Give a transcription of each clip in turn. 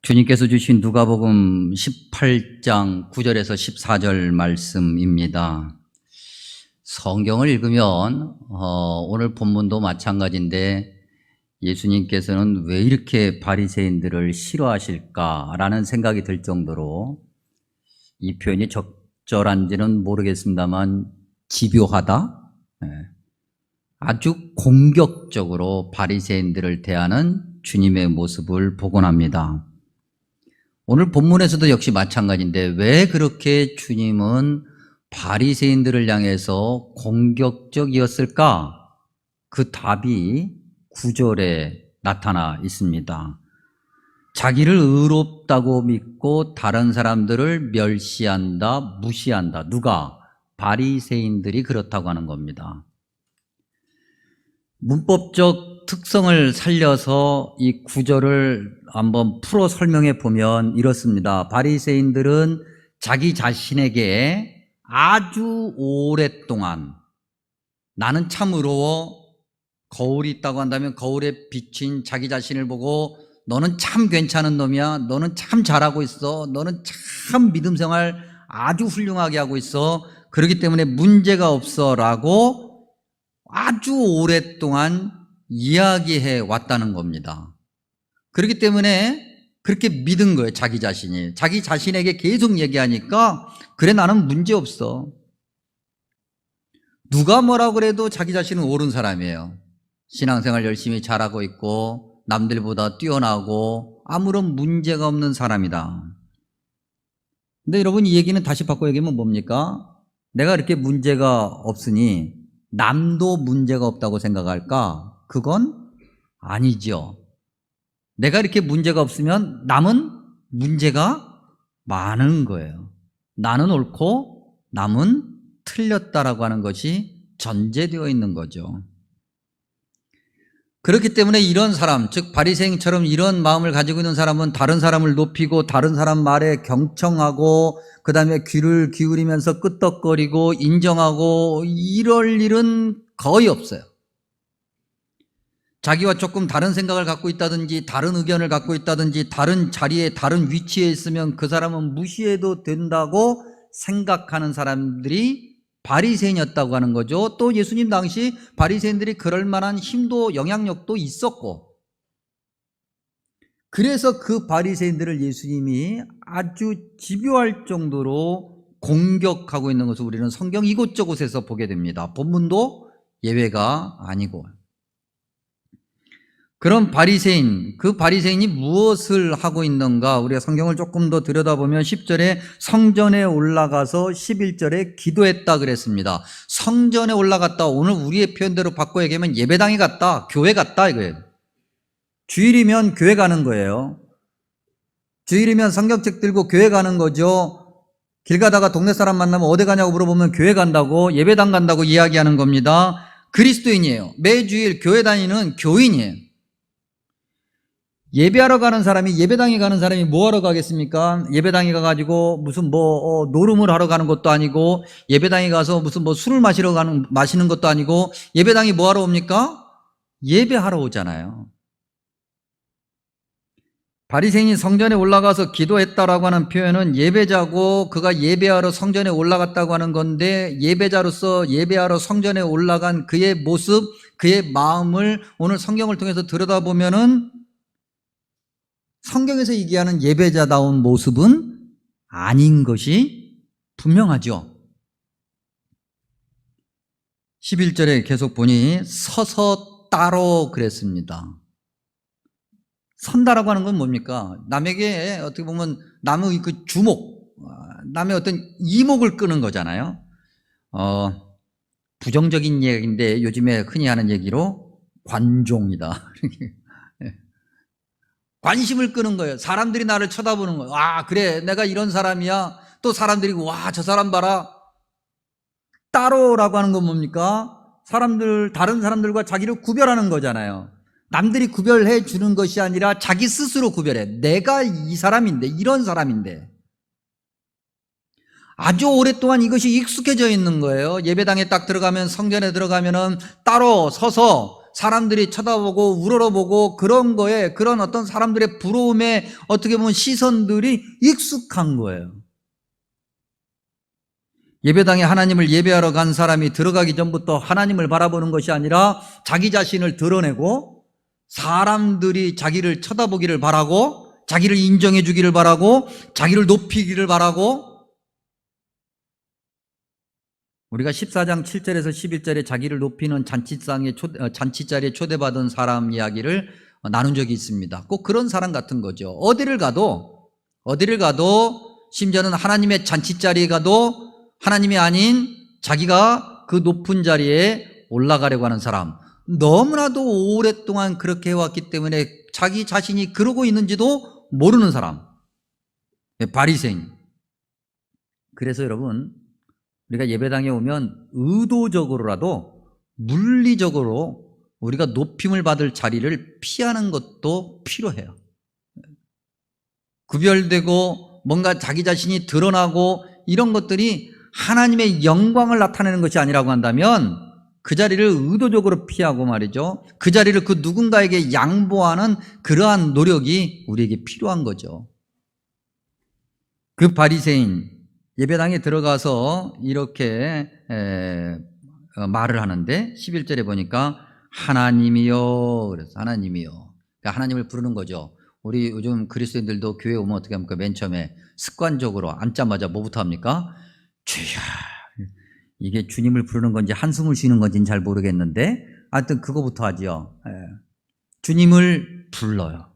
주님께서 주신 누가복음 18장 9절에서 14절 말씀입니다. 성경을 읽으면 오늘 본문도 마찬가지인데 예수님께서는 왜 이렇게 바리새인들을 싫어하실까라는 생각이 들 정도로 이 표현이 적절한지는 모르겠습니다만 집요하다, 아주 공격적으로 바리새인들을 대하는 주님의 모습을 보곤 합니다. 오늘 본문에서도 역시 마찬가지인데 왜 그렇게 주님은 바리새인들을 향해서 공격적이었을까? 그 답이 9절에 나타나 있습니다. 자기를 의롭다고 믿고 다른 사람들을 멸시한다, 무시한다. 누가? 바리새인들이 그렇다고 하는 겁니다. 문법적 특성을 살려서 이 구절을 한번 풀어 설명해 보면 이렇습니다. 바리새인들은 자기 자신에게 아주 오랫동안 나는 참 의로워, 거울이 있다고 한다면 거울에 비친 자기 자신을 보고 너는 참 괜찮은 놈이야, 너는 참 잘하고 있어, 너는 참 믿음 생활 아주 훌륭하게 하고 있어, 그렇기 때문에 문제가 없어 라고 아주 오랫동안 이야기해 왔다는 겁니다. 그렇기 때문에 그렇게 믿은 거예요. 자기 자신이. 자기 자신에게 계속 얘기하니까 그래 나는 문제 없어. 누가 뭐라고 그래도 자기 자신은 옳은 사람이에요. 신앙생활 열심히 잘하고 있고 남들보다 뛰어나고 아무런 문제가 없는 사람이다. 근데 여러분 이 얘기는 다시 바꿔 얘기하면 뭡니까? 내가 이렇게 문제가 없으니 남도 문제가 없다고 생각할까? 그건 아니죠. 내가 이렇게 문제가 없으면 남은 문제가 많은 거예요. 나는 옳고 남은 틀렸다라고 하는 것이 전제되어 있는 거죠. 그렇기 때문에 이런 사람, 즉 바리새인처럼 이런 마음을 가지고 있는 사람은 다른 사람을 높이고 다른 사람 말에 경청하고 그 다음에 귀를 기울이면서 끄떡거리고 인정하고 이럴 일은 거의 없어요. 자기와 조금 다른 생각을 갖고 있다든지 다른 의견을 갖고 있다든지 다른 자리에 다른 위치에 있으면 그 사람은 무시해도 된다고 생각하는 사람들이 바리새인이었다고 하는 거죠. 또 예수님 당시 바리새인들이 그럴 만한 힘도 영향력도 있었고, 그래서 그 바리새인들을 예수님이 아주 집요할 정도로 공격하고 있는 것을 우리는 성경 이곳저곳에서 보게 됩니다. 본문도 예외가 아니고. 그런 바리새인, 그 바리새인이 무엇을 하고 있는가? 우리가 성경을 조금 더 들여다보면 10절에 성전에 올라가서 11절에 기도했다 그랬습니다. 성전에 올라갔다. 오늘 우리의 표현대로 바꿔 얘기하면 예배당에 갔다, 교회 갔다 이거예요. 주일이면 교회 가는 거예요. 주일이면 성경책 들고 교회 가는 거죠. 길 가다가 동네 사람 만나면 어디 가냐고 물어보면 교회 간다고, 예배당 간다고 이야기하는 겁니다. 그리스도인이에요. 매주일 교회 다니는 교인이에요. 예배하러 가는 사람이, 예배당에 가는 사람이 뭐 하러 가겠습니까? 예배당에 가가지고 무슨 노름을 하러 가는 것도 아니고, 예배당에 가서 무슨 술을 마시는 것도 아니고, 예배당이 뭐 하러 옵니까? 예배하러 오잖아요. 바리새인이 성전에 올라가서 기도했다라고 하는 표현은 예배자고 그가 예배하러 성전에 올라갔다고 하는 건데, 예배자로서 예배하러 성전에 올라간 그의 모습, 그의 마음을 오늘 성경을 통해서 들여다보면은 성경에서 얘기하는 예배자다운 모습은 아닌 것이 분명하죠. 11절에 계속 보니 서서 따로 그랬습니다. 선다라고 하는 건 뭡니까? 남에게 어떻게 보면 남의 그 주목, 남의 어떤 이목을 끄는 거잖아요. 부정적인 얘기인데 요즘에 흔히 하는 얘기로 관종이다. 관심을 끄는 거예요. 사람들이 나를 쳐다보는 거예요. 아, 그래, 내가 이런 사람이야. 또 사람들이 와, 저 사람 봐라. 따로라고 하는 건 뭡니까? 다른 사람들과 자기를 구별하는 거잖아요. 남들이 구별해 주는 것이 아니라 자기 스스로 구별해. 내가 이 사람인데, 이런 사람인데. 아주 오랫동안 이것이 익숙해져 있는 거예요. 예배당에 딱 들어가면, 성전에 들어가면은 따로 서서 사람들이 쳐다보고 우러러보고 그런 거에 그런 어떤 사람들의 부러움에 어떻게 보면 시선들이 익숙한 거예요. 예배당에 하나님을 예배하러 간 사람이 들어가기 전부터 하나님을 바라보는 것이 아니라 자기 자신을 드러내고 사람들이 자기를 쳐다보기를 바라고 자기를 인정해 주기를 바라고 자기를 높이기를 바라고, 우리가 14장 7절에서 11절에 자기를 높이는 잔치자리에 초대받은 사람 이야기를 나눈 적이 있습니다. 꼭 그런 사람 같은 거죠. 어디를 가도 심지어는 하나님의 잔치자리에 가도 하나님이 아닌 자기가 그 높은 자리에 올라가려고 하는 사람, 너무나도 오랫동안 그렇게 해왔기 때문에 자기 자신이 그러고 있는지도 모르는 사람, 바리새인. 그래서 여러분, 우리가 예배당에 오면 의도적으로라도 물리적으로 우리가 높임을 받을 자리를 피하는 것도 필요해요. 구별되고 뭔가 자기 자신이 드러나고 이런 것들이 하나님의 영광을 나타내는 것이 아니라고 한다면 그 자리를 의도적으로 피하고 말이죠, 그 자리를 그 누군가에게 양보하는 그러한 노력이 우리에게 필요한 거죠. 그 바리새인 예배당에 들어가서 이렇게 말을 하는데 11절에 보니까 하나님이요, 그래서 하나님이요, 그러니까 하나님을 부르는 거죠. 우리 요즘 그리스도인들도 교회 오면 어떻게 합니까? 맨 처음에 습관적으로 앉자마자 뭐부터 합니까? 주여. 이게 주님을 부르는 건지 한숨을 쉬는 건지는 잘 모르겠는데 하여튼 그거부터 하죠. 주님을 불러요.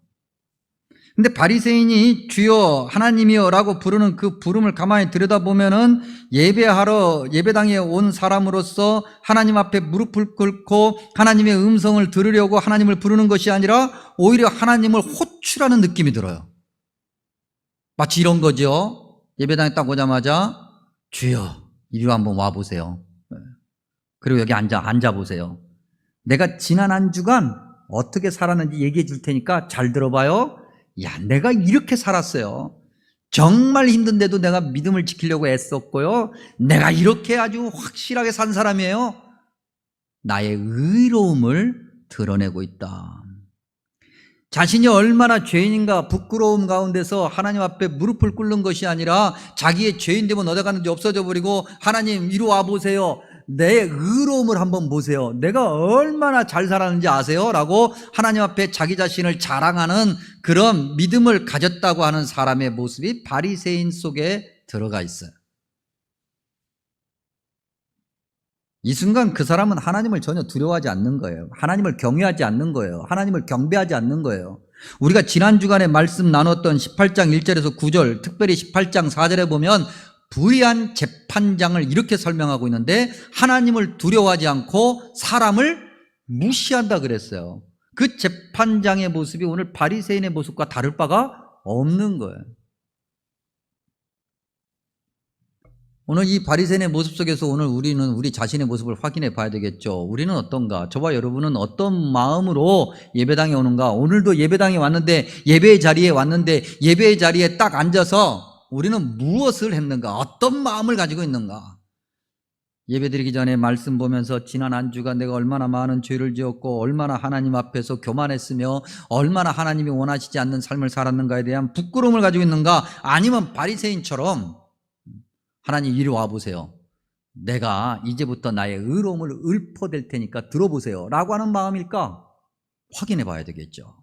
근데 바리새인이 주여 하나님이여 라고 부르는 그 부름을 가만히 들여다보면은 예배당에 온 사람으로서 하나님 앞에 무릎을 꿇고 하나님의 음성을 들으려고 하나님을 부르는 것이 아니라 오히려 하나님을 호출하는 느낌이 들어요. 마치 이런 거죠. 예배당에 딱 오자마자 주여 이리 한번 와보세요. 그리고 여기 앉아보세요. 내가 지난 한 주간 어떻게 살았는지 얘기해 줄 테니까 잘 들어봐요. 야, 내가 이렇게 살았어요. 정말 힘든데도 내가 믿음을 지키려고 애썼고요. 내가 이렇게 아주 확실하게 산 사람이에요. 나의 의로움을 드러내고 있다. 자신이 얼마나 죄인인가 부끄러움 가운데서 하나님 앞에 무릎을 꿇는 것이 아니라 자기의 죄인되면 어디 갔는지 없어져 버리고 하나님 이리 와 보세요. 내 의로움을 한번 보세요. 내가 얼마나 잘 살았는지 아세요? 라고 하나님 앞에 자기 자신을 자랑하는 그런 믿음을 가졌다고 하는 사람의 모습이 바리새인 속에 들어가 있어요. 이 순간 그 사람은 하나님을 전혀 두려워하지 않는 거예요. 하나님을 경외하지 않는 거예요. 하나님을 경배하지 않는 거예요. 우리가 지난 주간에 말씀 나눴던 18장 1절에서 9절, 특별히 18장 4절에 보면 불의한 재판장을 이렇게 설명하고 있는데 하나님을 두려워하지 않고 사람을 무시한다 그랬어요. 그 재판장의 모습이 오늘 바리새인의 모습과 다를 바가 없는 거예요. 오늘 이 바리새인의 모습 속에서 오늘 우리는 우리 자신의 모습을 확인해 봐야 되겠죠. 우리는 어떤가? 저와 여러분은 어떤 마음으로 예배당에 오는가? 오늘도 예배당에 왔는데 예배의 자리에 왔는데 예배의 자리에 딱 앉아서 우리는 무엇을 했는가? 어떤 마음을 가지고 있는가? 예배드리기 전에 말씀 보면서 지난 한 주간 내가 얼마나 많은 죄를 지었고 얼마나 하나님 앞에서 교만했으며 얼마나 하나님이 원하시지 않는 삶을 살았는가에 대한 부끄러움을 가지고 있는가? 아니면 바리새인처럼 하나님 이리 와보세요. 내가 이제부터 나의 의로움을 읊어댈 테니까 들어보세요 라고 하는 마음일까? 확인해 봐야 되겠죠.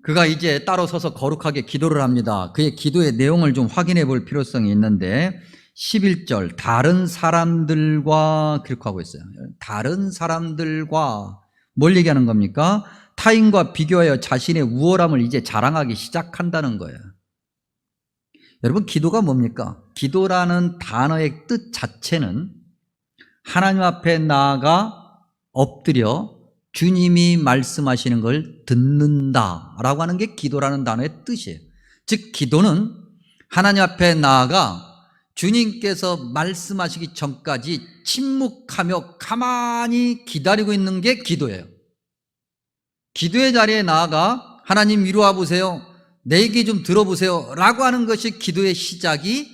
그가 이제 따로 서서 거룩하게 기도를 합니다. 그의 기도의 내용을 좀 확인해 볼 필요성이 있는데 11절 다른 사람들과 그렇게 하고 있어요. 다른 사람들과 뭘 얘기하는 겁니까? 타인과 비교하여 자신의 우월함을 이제 자랑하기 시작한다는 거예요. 여러분 기도가 뭡니까? 기도라는 단어의 뜻 자체는 하나님 앞에 나아가 엎드려 주님이 말씀하시는 걸 듣는다라고 하는 게 기도라는 단어의 뜻이에요. 즉 기도는 하나님 앞에 나아가 주님께서 말씀하시기 전까지 침묵하며 가만히 기다리고 있는 게 기도예요. 기도의 자리에 나아가 하나님 이리 와 보세요. 내 얘기 좀 들어보세요 라고 하는 것이 기도의 시작이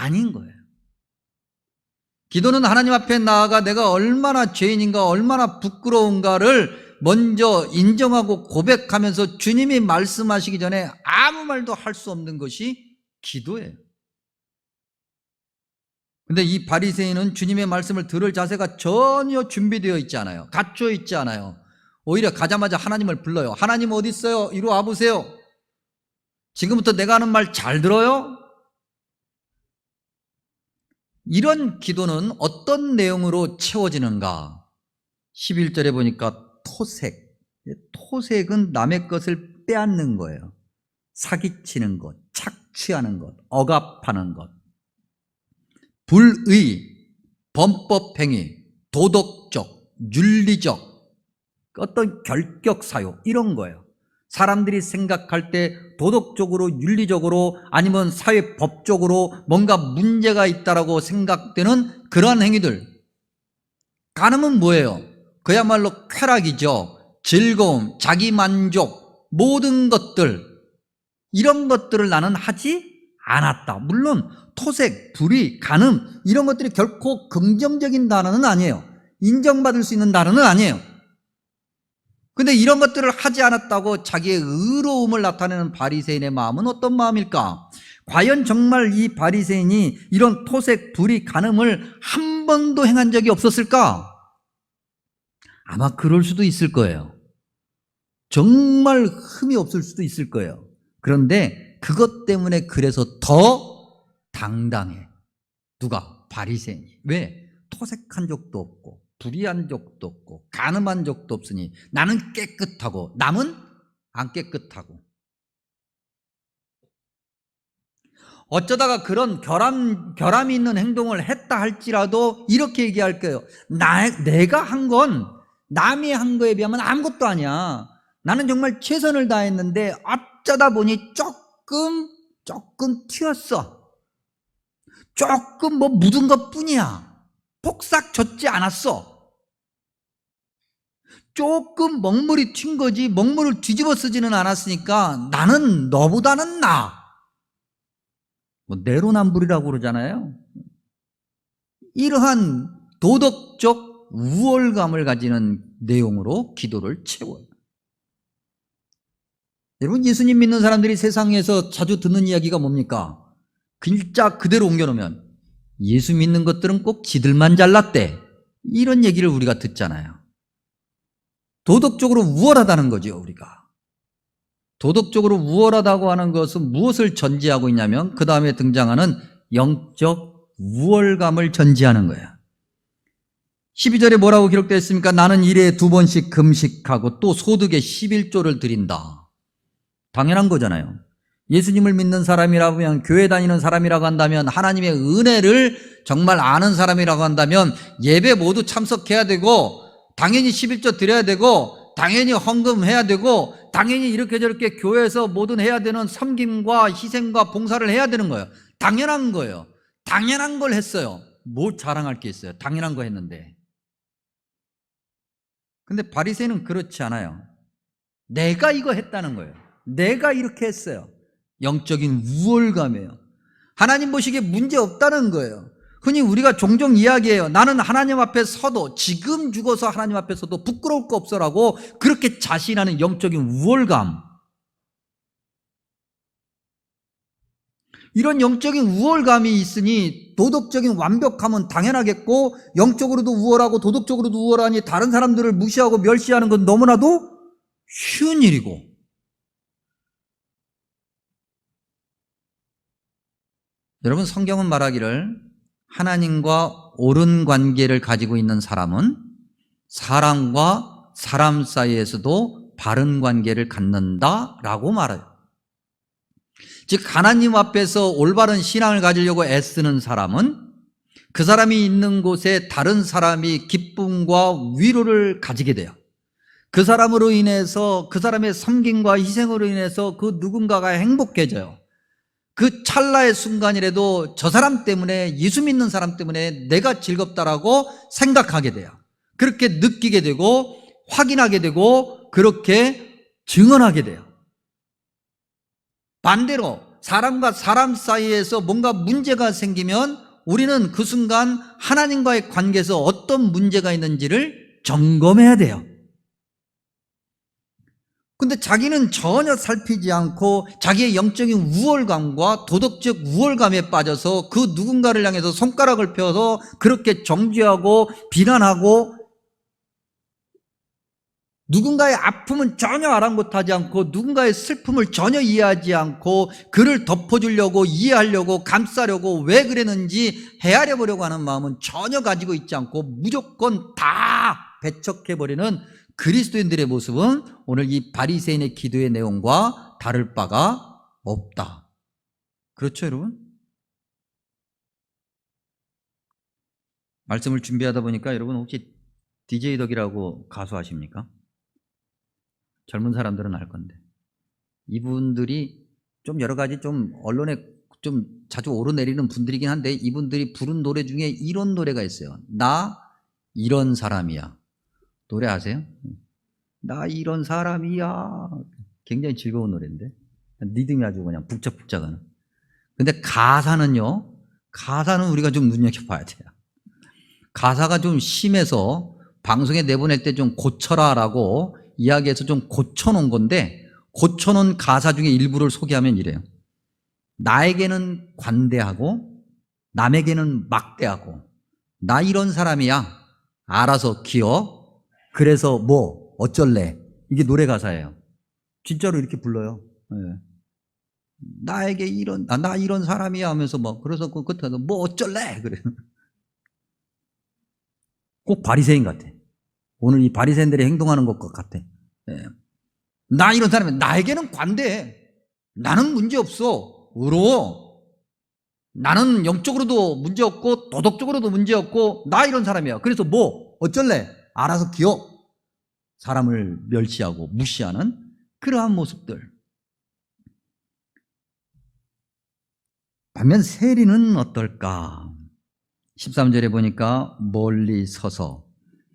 아닌 거예요. 기도는 하나님 앞에 나아가 내가 얼마나 죄인인가, 얼마나 부끄러운가를 먼저 인정하고 고백하면서 주님이 말씀하시기 전에 아무 말도 할 수 없는 것이 기도예요. 근데 이 바리새인은 주님의 말씀을 들을 자세가 전혀 준비되어 있지 않아요. 갖춰 있지 않아요. 오히려 가자마자 하나님을 불러요. 하나님 어디 있어요? 이리 와보세요. 지금부터 내가 하는 말 잘 들어요? 이런 기도는 어떤 내용으로 채워지는가? 11절에 보니까 토색. 토색은 남의 것을 빼앗는 거예요. 사기치는 것, 착취하는 것, 억압하는 것. 불의, 범법행위, 도덕적, 윤리적, 어떤 결격사유 이런 거예요. 사람들이 생각할 때 도덕적으로, 윤리적으로 아니면 사회법적으로 뭔가 문제가 있다라고 생각되는 그러한 행위들. 간음은 뭐예요? 그야말로 쾌락이죠. 즐거움, 자기만족, 모든 것들, 이런 것들을 나는 하지 않았다. 물론 토색, 불의, 간음 이런 것들이 결코 긍정적인 단어는 아니에요. 인정받을 수 있는 단어는 아니에요. 근데 이런 것들을 하지 않았다고 자기의 의로움을 나타내는 바리새인의 마음은 어떤 마음일까? 과연 정말 이 바리새인이 이런 토색, 불의, 간음을 한 번도 행한 적이 없었을까? 아마 그럴 수도 있을 거예요. 정말 흠이 없을 수도 있을 거예요. 그런데 그것 때문에 그래서 더 당당해. 누가? 바리새인이. 왜? 토색한 적도 없고 불의한 적도 없고 간음한 적도 없으니 나는 깨끗하고 남은 안 깨끗하고. 어쩌다가 그런 결함이 있는 행동을 했다 할지라도 이렇게 얘기할 거예요. 내가 한 건 남이 한 거에 비하면 아무것도 아니야. 나는 정말 최선을 다했는데 어쩌다 보니 조금 튀었어. 조금 뭐 묻은 것 뿐이야. 폭삭 젖지 않았어. 조금 먹물이 튄 거지 먹물을 뒤집어 쓰지는 않았으니까 나는 너보다는 나아. 뭐 내로남불이라고 그러잖아요. 이러한 도덕적 우월감을 가지는 내용으로 기도를 채워요. 여러분, 예수님 믿는 사람들이 세상에서 자주 듣는 이야기가 뭡니까? 글자 그대로 옮겨놓으면 예수 믿는 것들은 꼭 지들만 잘났대. 이런 얘기를 우리가 듣잖아요. 도덕적으로 우월하다는 거죠, 우리가. 도덕적으로 우월하다고 하는 것은 무엇을 전제하고 있냐면 그 다음에 등장하는 영적 우월감을 전제하는 거예요. 12절에 뭐라고 기록되어 있습니까? 나는 일에 2번씩 금식하고 또 소득의 11조를 드린다. 당연한 거잖아요. 예수님을 믿는 사람이라면, 교회 다니는 사람이라고 한다면, 하나님의 은혜를 정말 아는 사람이라고 한다면 예배 모두 참석해야 되고 당연히 11조 드려야 되고 당연히 헌금해야 되고 당연히 이렇게 저렇게 교회에서 뭐든 해야 되는 섬김과 희생과 봉사를 해야 되는 거예요. 당연한 거예요. 당연한 걸 했어요. 뭐 자랑할 게 있어요. 당연한 거 했는데. 근데 바리새인은 그렇지 않아요. 내가 이거 했다는 거예요. 내가 이렇게 했어요. 영적인 우월감이에요. 하나님 보시기에 문제 없다는 거예요. 흔히 우리가 종종 이야기해요. 나는 하나님 앞에 서도, 지금 죽어서 하나님 앞에 서도 부끄러울 거 없어라고 그렇게 자신하는 영적인 우월감. 이런 영적인 우월감이 있으니 도덕적인 완벽함은 당연하겠고 영적으로도 우월하고 도덕적으로도 우월하니 다른 사람들을 무시하고 멸시하는 건 너무나도 쉬운 일이고, 여러분, 성경은 말하기를 하나님과 옳은 관계를 가지고 있는 사람은 사람과 사람 사이에서도 바른 관계를 갖는다라고 말해요. 즉 하나님 앞에서 올바른 신앙을 가지려고 애쓰는 사람은 그 사람이 있는 곳에 다른 사람이 기쁨과 위로를 가지게 돼요. 그 사람으로 인해서, 그 사람의 섬김과 희생으로 인해서 그 누군가가 행복해져요. 그 찰나의 순간이라도 저 사람 때문에, 예수 믿는 사람 때문에 내가 즐겁다라고 생각하게 돼요. 그렇게 느끼게 되고 확인하게 되고 그렇게 증언하게 돼요. 반대로 사람과 사람 사이에서 뭔가 문제가 생기면 우리는 그 순간 하나님과의 관계에서 어떤 문제가 있는지를 점검해야 돼요. 근데 자기는 전혀 살피지 않고 자기의 영적인 우월감과 도덕적 우월감에 빠져서 그 누군가를 향해서 손가락을 펴서 그렇게 정죄하고 비난하고 누군가의 아픔은 전혀 아랑곳하지 않고 누군가의 슬픔을 전혀 이해하지 않고 그를 덮어주려고 이해하려고 감싸려고 왜 그랬는지 헤아려 보려고 하는 마음은 전혀 가지고 있지 않고 무조건 다 배척해버리는 그리스도인들의 모습은 오늘 이 바리새인의 기도의 내용과 다를 바가 없다. 그렇죠, 여러분? 말씀을 준비하다 보니까 여러분 혹시 DJ 덕이라고 가수 아십니까? 젊은 사람들은 알 건데 이분들이 좀 여러 가지 좀 언론에 좀 자주 오르내리는 분들이긴 한데 이분들이 부른 노래 중에 이런 노래가 있어요. 나 이런 사람이야. 노래 아세요? 나 이런 사람이야. 굉장히 즐거운 노래인데 리듬이 아주 그냥 북적북적하는. 근데 가사는요, 가사는 우리가 좀 눈여겨봐야 돼요. 가사가 좀 심해서 방송에 내보낼 때 좀 고쳐라라고 이야기해서 좀 고쳐놓은 건데, 고쳐놓은 가사 중에 일부를 소개하면 이래요. 나에게는 관대하고 남에게는 막대하고 나 이런 사람이야. 알아서 기어. 그래서 뭐 어쩔래. 이게 노래 가사예요. 진짜로 이렇게 불러요. 네. 나에게 이런 나 이런 사람이야 하면서 뭐 그래서 그 끝에 뭐 어쩔래 그래. 꼭 바리새인 같아. 오늘 이 바리새인들이 행동하는 것 같아. 네. 나 이런 사람이 나에게는 관대해. 나는 문제 없어. 의로워. 나는 영적으로도 문제 없고 도덕적으로도 문제 없고 나 이런 사람이야. 그래서 뭐 어쩔래? 알아서 기어. 사람을 멸시하고 무시하는 그러한 모습들. 반면 세리는 어떨까? 13절에 보니까 멀리 서서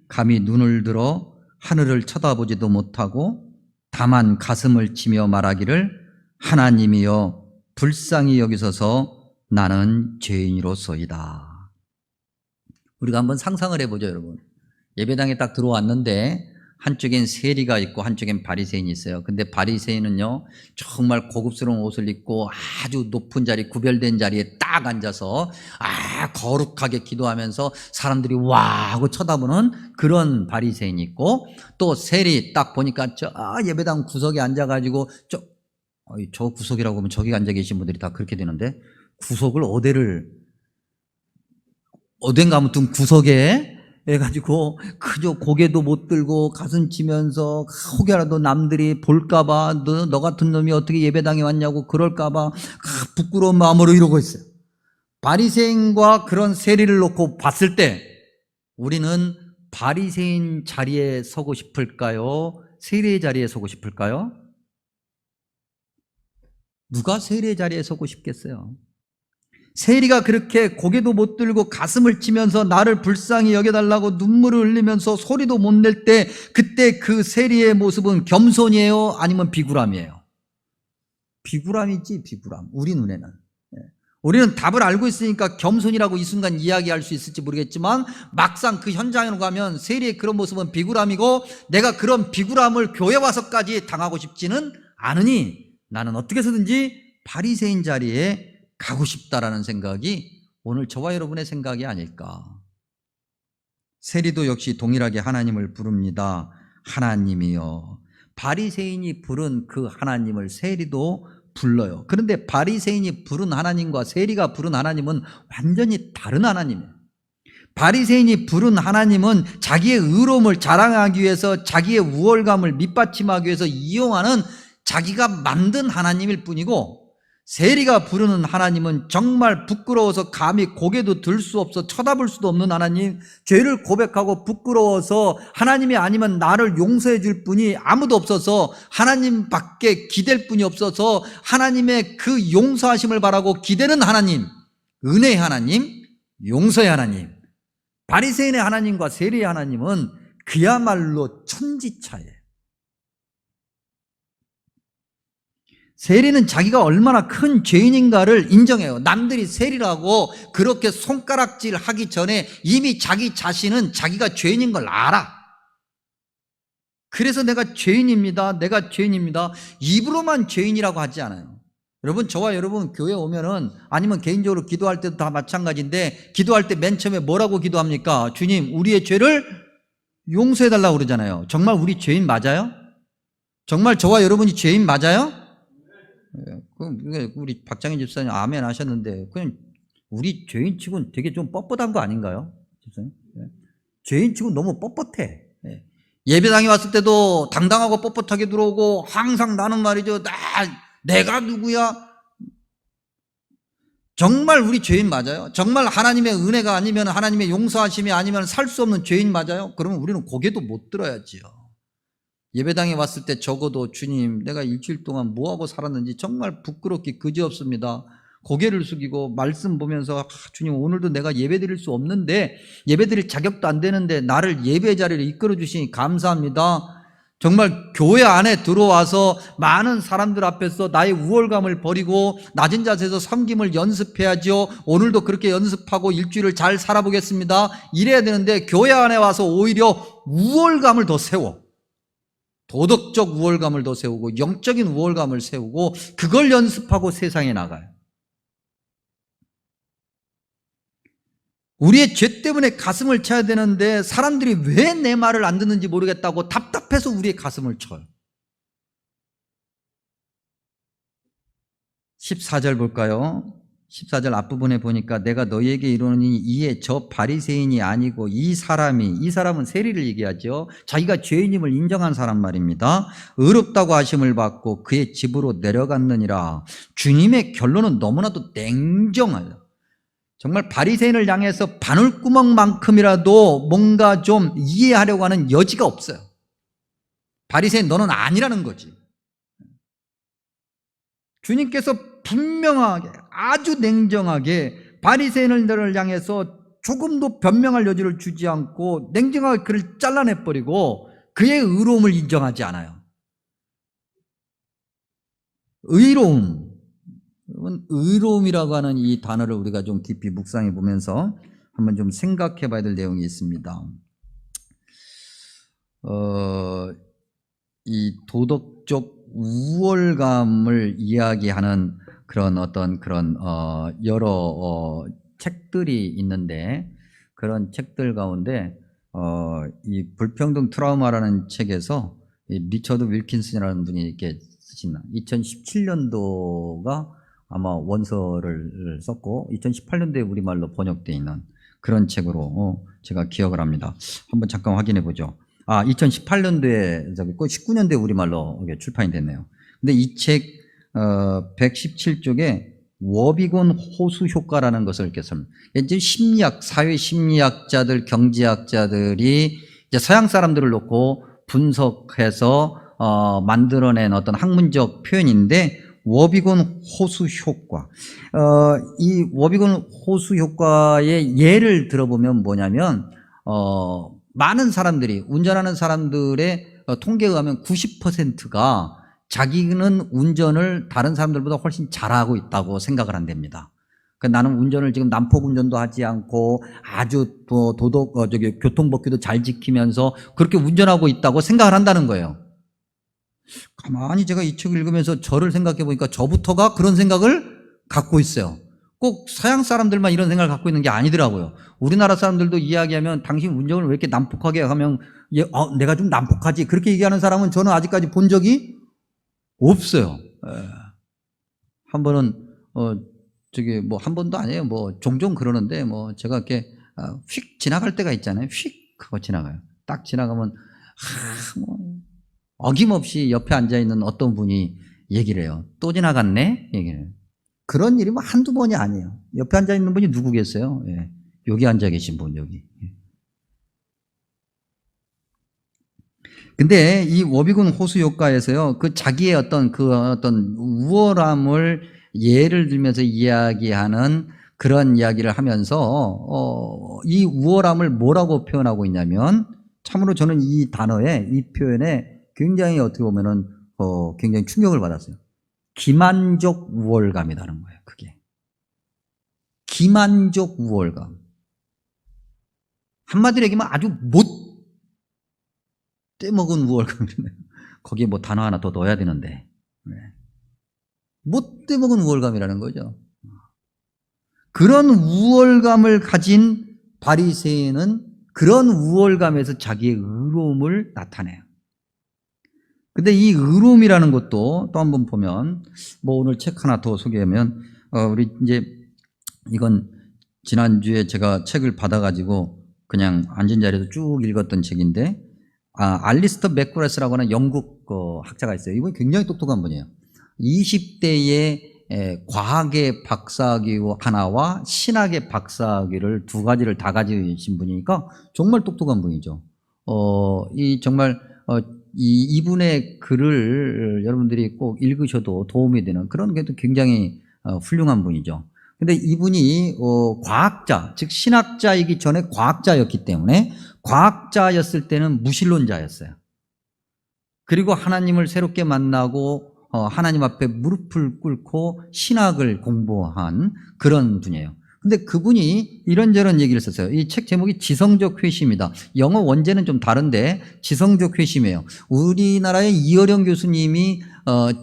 감히 눈을 들어 하늘을 쳐다보지도 못하고 다만 가슴을 치며 말하기를 하나님이여 불쌍히 여기소서 나는 죄인이로소이다. 우리가 한번 상상을 해보죠, 여러분. 예배당에 딱 들어왔는데 한쪽엔 세리가 있고 한쪽엔 바리새인이 있어요. 근데 바리새인은요 정말 고급스러운 옷을 입고 아주 높은 자리, 구별된 자리에 딱 앉아서 거룩하게 기도하면서 사람들이 와 하고 쳐다보는 그런 바리새인이 있고, 또 세리 딱 보니까 저 예배당 구석에 앉아가지고 저 구석이라고 하면 저기 앉아 계신 분들이 다 그렇게 되는데, 구석을 어딘가 아무튼 구석에 해가지고 그저 고개도 못 들고 가슴 치면서 혹여라도 남들이 볼까봐 너 같은 놈이 어떻게 예배당에 왔냐고 그럴까봐 부끄러운 마음으로 이러고 있어요. 바리새인과 그런 세리를 놓고 봤을 때 우리는 바리새인 자리에 서고 싶을까요? 세리의 자리에 서고 싶을까요? 누가 세리의 자리에 서고 싶겠어요? 세리가 그렇게 고개도 못 들고 가슴을 치면서 나를 불쌍히 여겨달라고 눈물을 흘리면서 소리도 못 낼 때, 그때 그 세리의 모습은 겸손이에요? 아니면 비굴함이에요? 비굴함이지, 비굴함. 우리 눈에는. 우리는 답을 알고 있으니까 겸손이라고 이 순간 이야기할 수 있을지 모르겠지만 막상 그 현장으로 가면 세리의 그런 모습은 비굴함이고, 내가 그런 비굴함을 교회 와서까지 당하고 싶지는 않으니 나는 어떻게 해서든지 바리새인 자리에 가고 싶다라는 생각이 오늘 저와 여러분의 생각이 아닐까. 세리도 역시 동일하게 하나님을 부릅니다. 하나님이여. 바리새인이 부른 그 하나님을 세리도 불러요. 그런데 바리새인이 부른 하나님과 세리가 부른 하나님은 완전히 다른 하나님이에요. 바리새인이 부른 하나님은 자기의 의로움을 자랑하기 위해서, 자기의 우월감을 밑받침하기 위해서 이용하는 자기가 만든 하나님일 뿐이고, 세리가 부르는 하나님은 정말 부끄러워서 감히 고개도 들 수 없어 쳐다볼 수도 없는 하나님, 죄를 고백하고 부끄러워서 하나님이 아니면 나를 용서해 줄 분이 아무도 없어서 하나님밖에 기댈 분이 없어서 하나님의 그 용서하심을 바라고 기대는 하나님, 은혜의 하나님, 용서의 하나님. 바리새인의 하나님과 세리의 하나님은 그야말로 천지차예요. 세리는 자기가 얼마나 큰 죄인인가를 인정해요. 남들이 세리라고 그렇게 손가락질 하기 전에 이미 자기 자신은 자기가 죄인인 걸 알아. 그래서 내가 죄인입니다. 내가 죄인입니다. 입으로만 죄인이라고 하지 않아요. 여러분, 저와 여러분 교회 오면은 아니면 개인적으로 기도할 때도 다 마찬가지인데, 기도할 때 맨 처음에 뭐라고 기도합니까? 주님, 우리의 죄를 용서해달라고 그러잖아요. 정말 우리 죄인 맞아요? 정말 저와 여러분이 죄인 맞아요? 그럼 우리 박장희 집사님 아멘 하셨는데, 그냥 우리 죄인 치고는 되게 좀 뻣뻣한 거 아닌가요? 집사님? 죄인 치고 너무 뻣뻣해. 예배당에 왔을 때도 당당하고 뻣뻣하게 들어오고, 항상 나는 말이죠, 내가 누구야? 정말 우리 죄인 맞아요? 정말 하나님의 은혜가 아니면, 하나님의 용서하심이 아니면 살 수 없는 죄인 맞아요? 그러면 우리는 고개도 못 들어야지요. 예배당에 왔을 때 적어도 주님, 내가 일주일 동안 뭐하고 살았는지 정말 부끄럽기 그지없습니다. 고개를 숙이고 말씀 보면서, 주님, 오늘도 내가 예배 드릴 수 없는데, 예배 드릴 자격도 안 되는데 나를 예배 자리를 이끌어 주시니 감사합니다. 정말 교회 안에 들어와서 많은 사람들 앞에서 나의 우월감을 버리고 낮은 자세에서 섬김을 연습해야죠. 오늘도 그렇게 연습하고 일주일을 잘 살아보겠습니다. 이래야 되는데, 교회 안에 와서 오히려 우월감을 더 세워. 도덕적 우월감을 더 세우고 영적인 우월감을 세우고 그걸 연습하고 세상에 나가요. 우리의 죄 때문에 가슴을 쳐야 되는데 사람들이 왜 내 말을 안 듣는지 모르겠다고 답답해서 우리의 가슴을 쳐요. 14절 볼까요? 14절 앞부분에 보니까 내가 너희에게 이르노니 이에 저 바리새인이 아니고 이 사람은 세리를 얘기하죠. 자기가 죄인임을 인정한 사람 말입니다. 의롭다고 하심을 받고 그의 집으로 내려갔느니라. 주님의 결론은 너무나도 냉정해요. 정말 바리새인을 향해서 바늘구멍만큼이라도 뭔가 좀 이해하려고 하는 여지가 없어요. 바리새인 너는 아니라는 거지. 주님께서 분명하게, 아주 냉정하게 바리새인들을 향해서 조금도 변명할 여지를 주지 않고 냉정하게 그를 잘라내버리고 그의 의로움을 인정하지 않아요. 의로움이라고 하는 이 단어를 우리가 좀 깊이 묵상해 보면서 한번 좀 생각해 봐야 될 내용이 있습니다. 이 도덕적 우월감을 이야기하는 그런 여러 책들이 있는데, 그런 책들 가운데 이 불평등 트라우마라는 책에서 이 리처드 윌킨슨이라는 분이 이렇게 쓰신 2017년도가 아마 원서를 썼고 2018년도에 우리말로 번역되어 있는 그런 책으로 제가 기억을 합니다. 한번 잠깐 확인해 보죠. 2018년도에 19년도에 우리말로 출판이 됐네요. 근데 이 책 117쪽에 워비곤 호수 효과라는 것을 이렇게 씁니다. 이제 사회 심리학자들, 경제학자들이 이제 서양 사람들을 놓고 분석해서 만들어낸 어떤 학문적 표현인데, 워비곤 호수 효과. 이 워비곤 호수 효과의 예를 들어보면 뭐냐면, 많은 사람들이, 운전하는 사람들의 통계에 의하면 90%가 자기는 운전을 다른 사람들보다 훨씬 잘하고 있다고 생각을 한답니다. 나는 운전을 지금 난폭 운전도 하지 않고 아주 교통법규도 잘 지키면서 그렇게 운전하고 있다고 생각을 한다는 거예요. 가만히 제가 이 책을 읽으면서 저를 생각해 보니까 저부터가 그런 생각을 갖고 있어요. 꼭 서양 사람들만 이런 생각을 갖고 있는 게 아니더라고요. 우리나라 사람들도 이야기하면 당신 운전을 왜 이렇게 난폭하게 하면 내가 좀 난폭하지, 그렇게 얘기하는 사람은 저는 아직까지 본 적이 없어요. 한 번은 한 번도 아니에요. 종종 그러는데 제가 이렇게 휙 지나갈 때가 있잖아요. 휙 하고 지나가요. 딱 지나가면 어김없이 옆에 앉아 있는 어떤 분이 얘기를 해요. 또 지나갔네? 얘기를 해요. 그런 일이 한두 번이 아니에요. 옆에 앉아 있는 분이 누구겠어요? 여기 앉아 계신 분, 여기. 근데 이 워비군 호수 효과에서요, 자기의 어떤 우월함을 예를 들면서 이야기하는 그런 이야기를 하면서, 이 우월함을 뭐라고 표현하고 있냐면, 참으로 저는 이 단어에, 이 표현에 굉장히 어떻게 보면은, 굉장히 충격을 받았어요. 기만적 우월감이라는 거예요. 그게 기만적 우월감. 한마디로 얘기하면 아주 못 떼먹은 우월감이네요. 거기에 뭐 단어 하나 더 넣어야 되는데, 네. 못 떼먹은 우월감이라는 거죠. 그런 우월감을 가진 바리새인은 그런 우월감에서 자기의 의로움을 나타내요. 근데 이 의로움이라는 것도 또 한번 보면, 뭐 오늘 책 하나 더 소개하면, 우리 이제 이건 지난주에 제가 책을 받아가지고 그냥 앉은 자리에서 쭉 읽었던 책인데, 알리스터 맥구라스라고 하는 영국 학자가 있어요. 이분이 굉장히 똑똑한 분이에요. 20대에 과학의 박사학위 하나와 신학의 박사학위를 두 가지를 다 가지신 분이니까 정말 똑똑한 분이죠. 정말 이분의 글을 여러분들이 꼭 읽으셔도 도움이 되는 그런 게 굉장히 훌륭한 분이죠. 근데 이분이 과학자, 즉 신학자이기 전에 과학자였기 때문에 과학자였을 때는 무신론자였어요. 그리고 하나님을 새롭게 만나고 하나님 앞에 무릎을 꿇고 신학을 공부한 그런 분이에요. 근데 그분이 이런저런 얘기를 썼어요. 이 책 제목이 지성적 회심이다. 영어 원제는 좀 다른데 지성적 회심이에요. 우리나라의 이어령 교수님이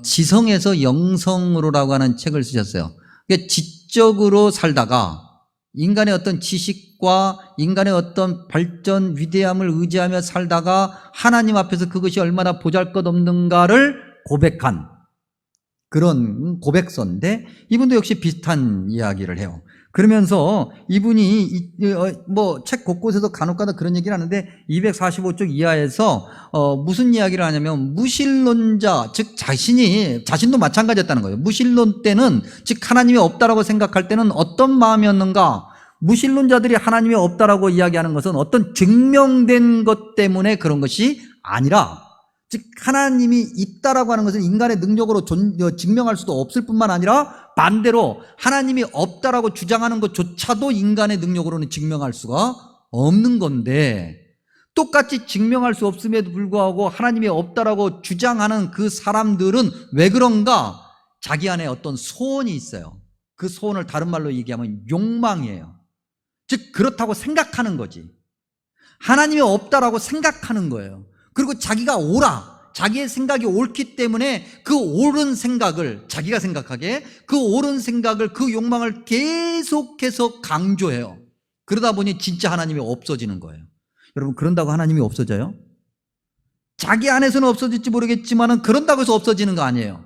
지성에서 영성으로라고 하는 책을 쓰셨어요. 그러니까 지적으로 살다가 인간의 어떤 지식과 인간의 어떤 발전, 위대함을 의지하며 살다가 하나님 앞에서 그것이 얼마나 보잘것없는가를 고백한 그런 고백서인데, 이분도 역시 비슷한 이야기를 해요. 그러면서 이분이 뭐 책 곳곳에서 간혹가다 그런 얘기를 하는데 245쪽 이하에서 무슨 이야기를 하냐면, 무신론자, 즉 자신도 마찬가지였다는 거예요. 무신론 때는, 즉 하나님이 없다라고 생각할 때는 어떤 마음이었는가? 무신론자들이 하나님이 없다라고 이야기하는 것은 어떤 증명된 것 때문에 그런 것이 아니라, 즉 하나님이 있다라고 하는 것은 인간의 능력으로 증명할 수도 없을 뿐만 아니라 반대로 하나님이 없다라고 주장하는 것조차도 인간의 능력으로는 증명할 수가 없는 건데, 똑같이 증명할 수 없음에도 불구하고 하나님이 없다라고 주장하는 그 사람들은 왜 그런가? 자기 안에 어떤 소원이 있어요. 그 소원을 다른 말로 얘기하면 욕망이에요. 즉 그렇다고 생각하는 거지. 하나님이 없다라고 생각하는 거예요. 그리고 자기가 자기의 생각이 옳기 때문에 그 옳은 생각을, 자기가 생각하기에 그 옳은 생각을, 그 욕망을 계속해서 강조해요. 그러다 보니 진짜 하나님이 없어지는 거예요. 여러분, 그런다고 하나님이 없어져요? 자기 안에서는 없어질지 모르겠지만 그런다고 해서 없어지는 거 아니에요.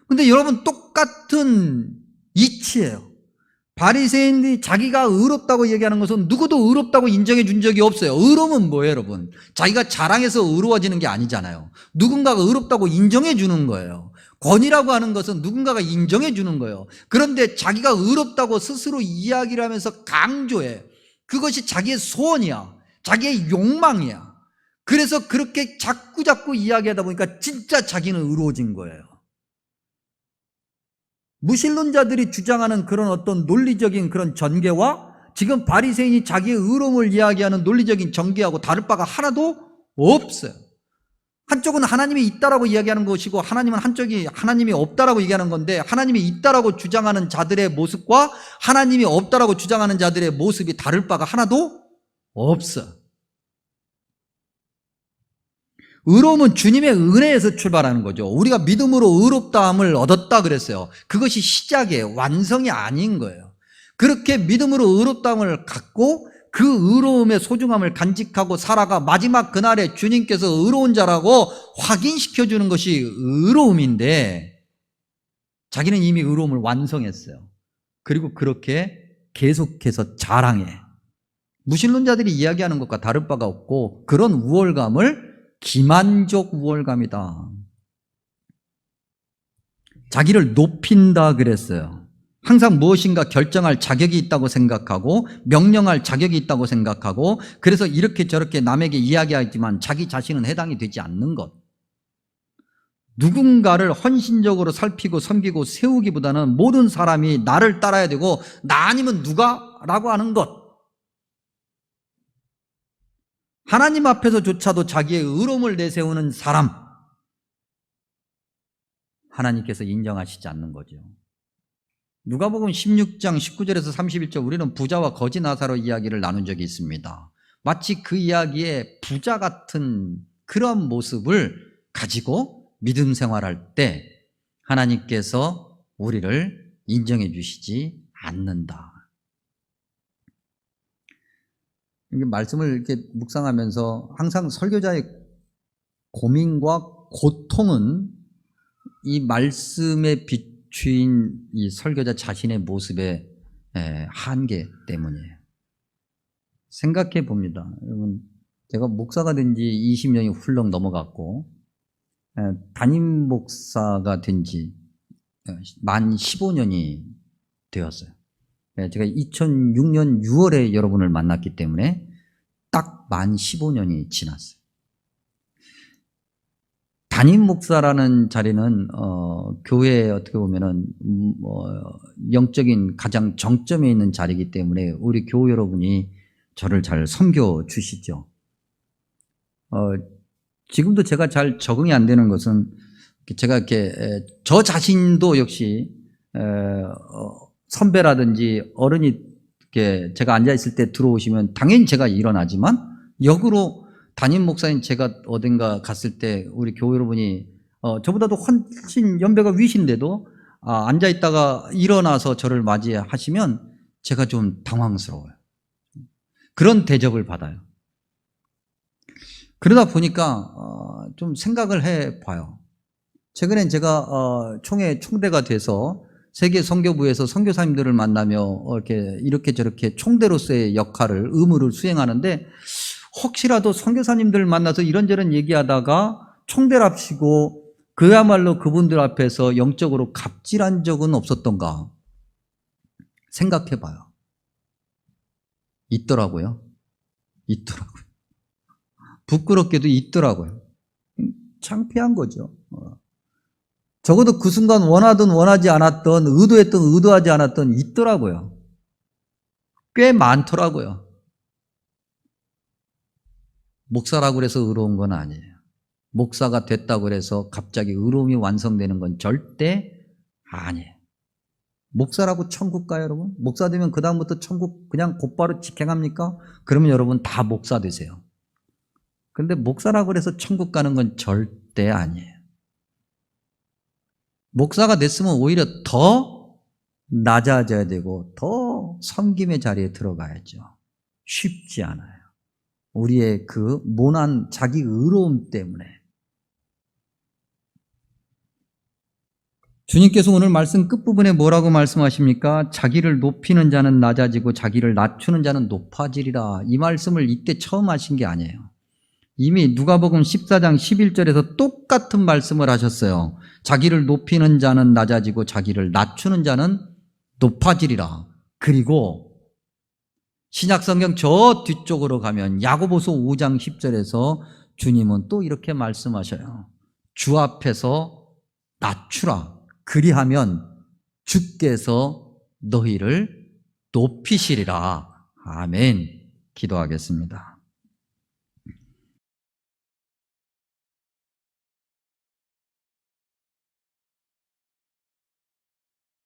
근데 여러분, 똑같은 이치예요. 바리새인들이 자기가 의롭다고 얘기하는 것은 누구도 의롭다고 인정해 준 적이 없어요. 의로움은 뭐예요, 여러분? 자기가 자랑해서 의로워지는 게 아니잖아요. 누군가가 의롭다고 인정해 주는 거예요. 권위라고 하는 것은 누군가가 인정해 주는 거예요. 그런데 자기가 의롭다고 스스로 이야기를 하면서 강조해. 그것이 자기의 소원이야. 자기의 욕망이야. 그래서 그렇게 자꾸 이야기하다 보니까 진짜 자기는 의로워진 거예요. 무신론자들이 주장하는 그런 어떤 논리적인 그런 전개와 지금 바리새인이 자기의 의로움을 이야기하는 논리적인 전개하고 다를 바가 하나도 없어요. 한쪽은 하나님이 있다라고 이야기하는 것이고, 한쪽이 하나님이 없다라고 얘기하는 건데, 하나님이 있다라고 주장하는 자들의 모습과 하나님이 없다라고 주장하는 자들의 모습이 다를 바가 하나도 없어. 의로움은 주님의 은혜에서 출발하는 거죠. 우리가 믿음으로 의롭다함을 얻었다 그랬어요. 그것이 시작이에요. 완성이 아닌 거예요. 그렇게 믿음으로 의롭다함을 갖고 그 의로움의 소중함을 간직하고 살아가 마지막 그날에 주님께서 의로운 자라고 확인시켜주는 것이 의로움인데, 자기는 이미 의로움을 완성했어요. 그리고 그렇게 계속해서 자랑해. 무신론자들이 이야기하는 것과 다를 바가 없고, 그런 우월감을 기만적 우월감이다. 자기를 높인다 그랬어요. 항상 무엇인가 결정할 자격이 있다고 생각하고 명령할 자격이 있다고 생각하고, 그래서 이렇게 저렇게 남에게 이야기하지만 자기 자신은 해당이 되지 않는 것. 누군가를 헌신적으로 살피고 섬기고 세우기보다는 모든 사람이 나를 따라야 되고 나 아니면 누가? 라고 하는 것. 하나님 앞에서조차도 자기의 의로움을 내세우는 사람, 하나님께서 인정하시지 않는 거죠. 누가복음 16장 19절에서 31절 우리는 부자와 거지 나사로 이야기를 나눈 적이 있습니다. 마치 그 이야기에 부자 같은 그런 모습을 가지고 믿음 생활할 때 하나님께서 우리를 인정해 주시지 않는다. 이게 말씀을 이렇게 묵상하면서 항상 설교자의 고민과 고통은 이 말씀에 비추인 이 설교자 자신의 모습의 한계 때문이에요. 생각해 봅니다. 여러분, 제가 목사가 된 지 20년이 훌렁 넘어갔고, 담임 목사가 된 지 만 15년이 되었어요. 제가 2006년 6월에 여러분을 만났기 때문에 딱 만 15년이 지났어요. 담임 목사라는 자리는 교회에 어떻게 보면은 영적인 가장 정점에 있는 자리이기 때문에 우리 교우 여러분이 저를 잘 섬겨 주시죠. 지금도 제가 잘 적응이 안 되는 것은 제가 이렇게 저 자신도 역시 선배라든지 어른이 이렇게 제가 앉아 있을 때 들어오시면 당연히 제가 일어나지만 역으로 담임 목사님 제가 어딘가 갔을 때 우리 교우 여러분이 저보다도 훨씬 연배가 위신데도 앉아 있다가 일어나서 저를 맞이하시면 제가 좀 당황스러워요. 그런 대접을 받아요. 그러다 보니까 좀 생각을 해봐요. 최근엔 제가 총대가 돼서 세계 선교부에서 선교사님들을 만나며 이렇게 저렇게 총대로서의 역할을 의무를 수행하는데 혹시라도 선교사님들 만나서 이런저런 얘기하다가 총대랍시고 그야말로 그분들 앞에서 영적으로 갑질한 적은 없었던가 생각해봐요. 있더라고요. 부끄럽게도 있더라고요. 창피한 거죠. 적어도 그 순간 원하든 원하지 않았던, 의도했든 의도하지 않았던 있더라고요. 꽤 많더라고요. 목사라고 해서 의로운 건 아니에요. 목사가 됐다고 해서 갑자기 의로움이 완성되는 건 절대 아니에요. 목사라고 천국 가요, 여러분? 목사 되면 그 다음부터 천국 그냥 곧바로 직행합니까? 그러면 여러분 다 목사 되세요. 근데 목사라고 해서 천국 가는 건 절대 아니에요. 목사가 됐으면 오히려 더 낮아져야 되고 더 섬김의 자리에 들어가야죠. 쉽지 않아요. 우리의 그 모난 자기 의로움 때문에. 주님께서 오늘 말씀 끝부분에 뭐라고 말씀하십니까? 자기를 높이는 자는 낮아지고 자기를 낮추는 자는 높아지리라. 이 말씀을 이때 처음 하신 게 아니에요. 이미 누가복음 14장 11절에서 똑같은 말씀을 하셨어요. 자기를 높이는 자는 낮아지고 자기를 낮추는 자는 높아지리라. 그리고 신약성경 저 뒤쪽으로 가면 야고보서 5장 10절에서 주님은 또 이렇게 말씀하셔요. 주 앞에서 낮추라. 그리하면 주께서 너희를 높이시리라. 아멘. 기도하겠습니다.